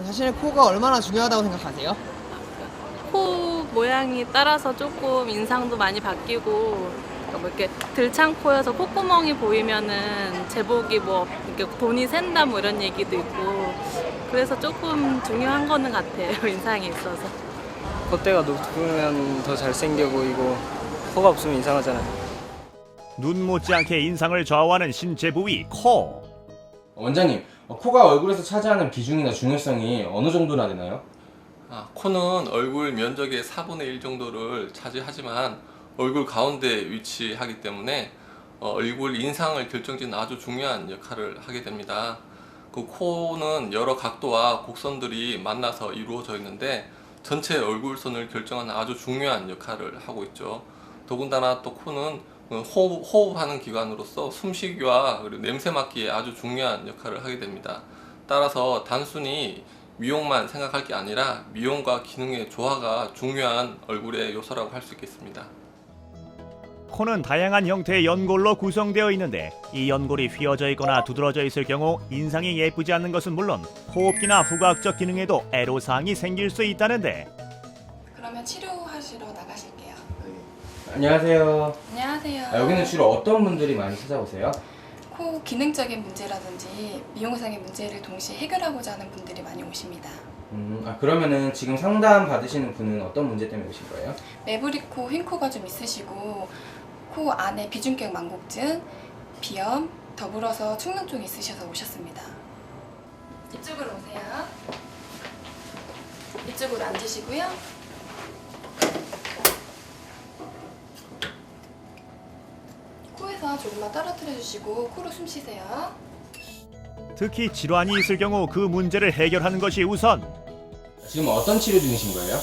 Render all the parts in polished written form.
자신의 코가 얼마나 중요하다고 생각하세요? 코 모양이 따라서 조금 인상도 많이 바뀌고 뭐 이렇게 들창코여서 콧구멍이 보이면은 제복이 뭐 이렇게 돈이 샌다 뭐 이런 얘기도 있고 그래서 조금 중요한 거는 같아요. 인상이 있어서. 콧대가 높으면 더 잘생겨 보이고 코가 없으면 이상하잖아요. 눈 못지않게 인상을 좌우하는 신체 부위 코. 원장님, 코가 얼굴에서 차지하는 비중이나 중요성이 어느 정도나 되나요? 코는 얼굴 면적의 4분의 1 정도를 차지하지만 얼굴 가운데 위치하기 때문에 얼굴 인상을 결정짓는 아주 중요한 역할을 하게 됩니다. 그 코는 여러 각도와 곡선들이 만나서 이루어져 있는데 전체 얼굴선을 결정하는 아주 중요한 역할을 하고 있죠. 더군다나 또 코는 호흡하는 기관으로서 숨쉬기와 그리고 냄새 맡기에 아주 중요한 역할을 하게 됩니다. 따라서 단순히 미용만 생각할 게 아니라 미용과 기능의 조화가 중요한 얼굴의 요소라고 할 수 있겠습니다. 코는 다양한 형태의 연골로 구성되어 있는데 이 연골이 휘어져 있거나 두드러져 있을 경우 인상이 예쁘지 않는 것은 물론 호흡기나 후각적 기능에도 애로사항이 생길 수 있다는데 그러면 치료하시러 나가실게요. 안녕하세요. 안녕하세요. 여기는 주로 어떤 분들이 많이 찾아오세요? 코 기능적인 문제라든지 미용상의 문제를 동시에 해결하고자 하는 분들이 많이 오십니다. 그러면은 지금 상담 받으시는 분은 어떤 문제 때문에 오신 거예요? 매부리코, 휜코가 좀 있으시고 코 안에 비중격 만곡증, 비염, 더불어서 축농증이 있으셔서 오셨습니다. 이쪽으로 오세요. 이쪽으로 앉으시고요. 코에서 조금만 떨어뜨려 주시고 코로 숨 쉬세요. 특히 질환이 있을 경우 그 문제를 해결하는 것이 우선. 지금 어떤 치료 중이신 거예요?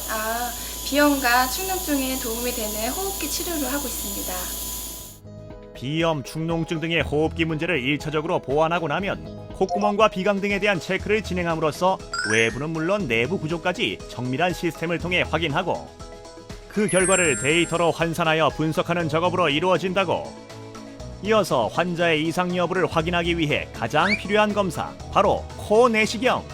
비염과 축농증에 도움이 되는 호흡기 치료를 하고 있습니다. 비염, 축농증 등의 호흡기 문제를 1차적으로 보완하고 나면 콧구멍과 비강 등에 대한 체크를 진행함으로써 외부는 물론 내부 구조까지 정밀한 시스템을 통해 확인하고 그 결과를 데이터로 환산하여 분석하는 작업으로 이루어진다고. 이어서 환자의 이상 여부를 확인하기 위해 가장 필요한 검사, 바로 코 내시경.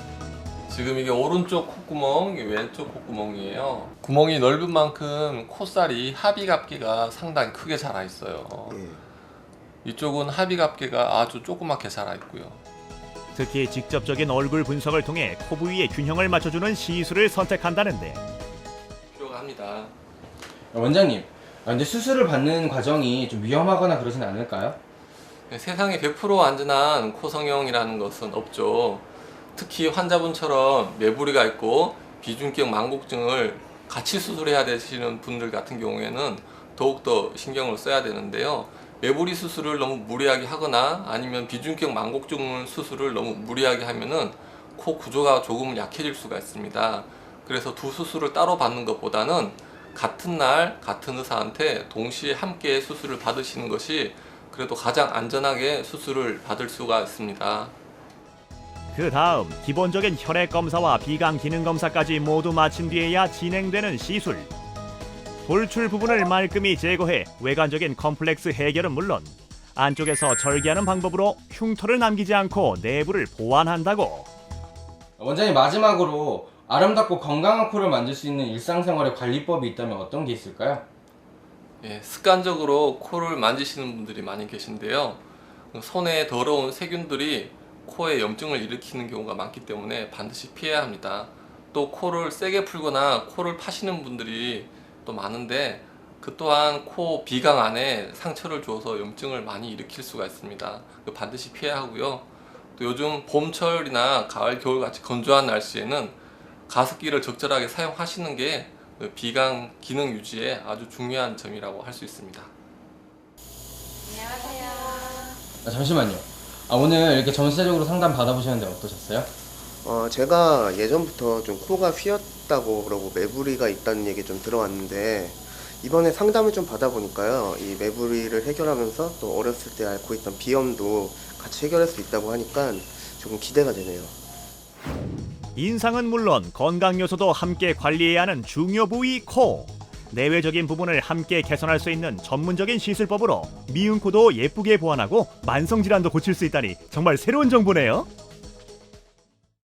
지금 이게 오른쪽 콧구멍, 이게 왼쪽 콧구멍이에요. 구멍이 넓은 만큼 콧살이 하비갑기가 상당히 크게 자라 있어요. 이쪽은 하비갑기가 아주 조그맣게 자라 있고요. 특히 직접적인 얼굴 분석을 통해 코 부위의 균형을 맞춰주는 시술을 선택한다는데 필요가 합니다. 원장님, 근데 수술을 받는 과정이 좀 위험하거나 그러진 않을까요? 세상에 100% 안전한 코 성형이라는 것은 없죠. 특히 환자분처럼 매부리가 있고 비중격 만곡증을 같이 수술해야 되시는 분들 같은 경우에는 더욱더 신경을 써야 되는데요. 매부리 수술을 너무 무리하게 하거나 아니면 비중격 만곡증 수술을 너무 무리하게 하면은 코 구조가 조금 약해질 수가 있습니다. 그래서 두 수술을 따로 받는 것보다는 같은 날 같은 의사한테 동시에 함께 수술을 받으시는 것이 그래도 가장 안전하게 수술을 받을 수가 있습니다. 그 다음 기본적인 혈액 검사와 비강 기능 검사까지 모두 마친 뒤에야 진행되는 시술. 돌출 부분을 말끔히 제거해 외관적인 컴플렉스 해결은 물론 안쪽에서 절개하는 방법으로 흉터를 남기지 않고 내부를 보완한다고. 원장님, 마지막으로 아름답고 건강한 코를 만들 수 있는 일상생활의 관리법이 있다면 어떤 게 있을까요? 습관적으로 코를 만지시는 분들이 많이 계신데요. 손에 더러운 세균들이 코에 염증을 일으키는 경우가 많기 때문에 반드시 피해야 합니다. 또 코를 세게 풀거나 코를 파시는 분들이 또 많은데 그 또한 코 비강 안에 상처를 주어서 염증을 많이 일으킬 수가 있습니다. 반드시 피해야 하고요. 또 요즘 봄철이나 가을, 겨울 같이 건조한 날씨에는 가습기를 적절하게 사용하시는 게 비강 기능 유지에 아주 중요한 점이라고 할 수 있습니다. 안녕하세요. 잠시만요. 오늘 이렇게 전체적으로 상담 받아보셨는데 어떠셨어요? 제가 예전부터 좀 코가 휘었다고 그러고 매부리가 있다는 얘기 좀 들어왔는데 이번에 상담을 좀 받아보니까요, 이 매부리를 해결하면서 또 어렸을 때 앓고 있던 비염도 같이 해결할 수 있다고 하니까 조금 기대가 되네요. 인상은 물론 건강 요소도 함께 관리해야 하는 중요 부위 코. 내외적인 부분을 함께 개선할 수 있는 전문적인 시술법으로 미운 코도 예쁘게 보완하고 만성질환도 고칠 수 있다니 정말 새로운 정보네요.